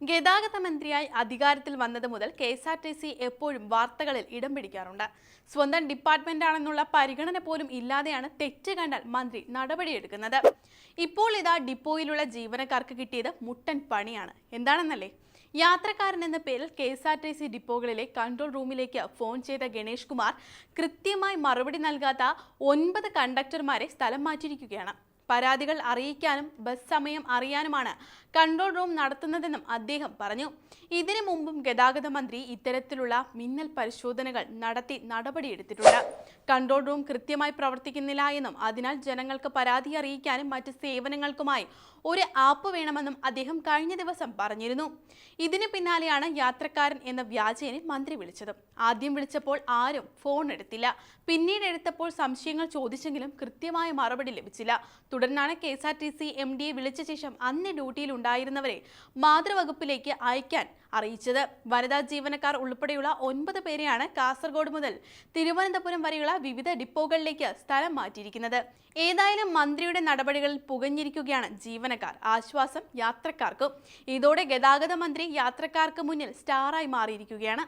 ഗതാഗത മന്ത്രിയായി അധികാരത്തിൽ വന്നത് മുതൽ KSRTC എപ്പോഴും വാർത്തകളിൽ ഇടം പിടിക്കാറുണ്ട്. സ്വന്തം ഡിപ്പാർട്ട്മെന്റാണെന്നുള്ള പരിഗണന പോലും ഇല്ലാതെയാണ് തെറ്റ് കണ്ടാൽ മന്ത്രി നടപടിയെടുക്കുന്നത്. ഇപ്പോൾ ഇതാ ഡിപ്പോയിലുള്ള ജീവനക്കാർക്ക് കിട്ടിയത് മുട്ടൻ പണിയാണ്. എന്താണെന്നല്ലേ? യാത്രക്കാരൻ എന്ന പേരിൽ KSRTC ഡിപ്പോകളിലെ കൺട്രോൾ റൂമിലേക്ക് ഫോൺ ചെയ്ത ഗണേഷ് കുമാർ കൃത്യമായി മറുപടി നൽകാത്ത 9 കണ്ടക്ടർമാരെ സ്ഥലം മാറ്റിയിരിക്കുകയാണ്. പരാതികൾ അറിയിക്കാനും ബസ് സമയം അറിയാനുമാണ് കൺട്രോൾ റൂം നടത്തുന്നതെന്നും അദ്ദേഹം പറഞ്ഞു. ഇതിനു മുമ്പും ഗതാഗത മന്ത്രി ഇത്തരത്തിലുള്ള മിന്നൽ പരിശോധനകൾ നടത്തി നടപടിയെടുത്തിട്ടുണ്ട്. കൺട്രോൾ റൂം കൃത്യമായി പ്രവർത്തിക്കുന്നില്ല എന്നും അതിനാൽ ജനങ്ങൾക്ക് പരാതി അറിയിക്കാനും മറ്റ് സേവനങ്ങൾക്കുമായി ഒരു ആപ്പ് വേണമെന്നും അദ്ദേഹം കഴിഞ്ഞ ദിവസം പറഞ്ഞിരുന്നു. ഇതിന് പിന്നാലെയാണ് യാത്രക്കാരൻ എന്ന വ്യാജേനെ മന്ത്രി വിളിച്ചത്. ആദ്യം വിളിച്ചപ്പോൾ ആരും ഫോൺ എടുത്തില്ല. പിന്നീട് എടുത്തപ്പോൾ സംശയങ്ങൾ ചോദിച്ചെങ്കിലും കൃത്യമായ മറുപടി ലഭിച്ചില്ല. തുടർന്നാണ് KSRTC MDയെ വിളിച്ച ശേഷം അന്ന് ഡ്യൂട്ടിയിൽ ഉണ്ടായിരുന്നവരെ മാതൃവകുപ്പിലേക്ക് അയക്കാൻ അറിയിച്ചത്. വനിതാ ജീവനക്കാർ ഉൾപ്പെടെയുള്ള 9 പേരെയാണ് കാസർഗോഡ് മുതൽ തിരുവനന്തപുരം വരെയുള്ള വിവിധ ഡിപ്പോകളിലേക്ക് സ്ഥലം മാറ്റിയിരിക്കുന്നത്. ഏതായാലും മന്ത്രിയുടെ നടപടികളിൽ പുകഞ്ഞിരിക്കുകയാണ് ജീവനക്കാർ. ആശ്വാസം യാത്രക്കാർക്കും. ഇതോടെ ഗതാഗത മന്ത്രി യാത്രക്കാർക്ക് മുന്നിൽ സ്റ്റാറായി മാറിയിരിക്കുകയാണ്.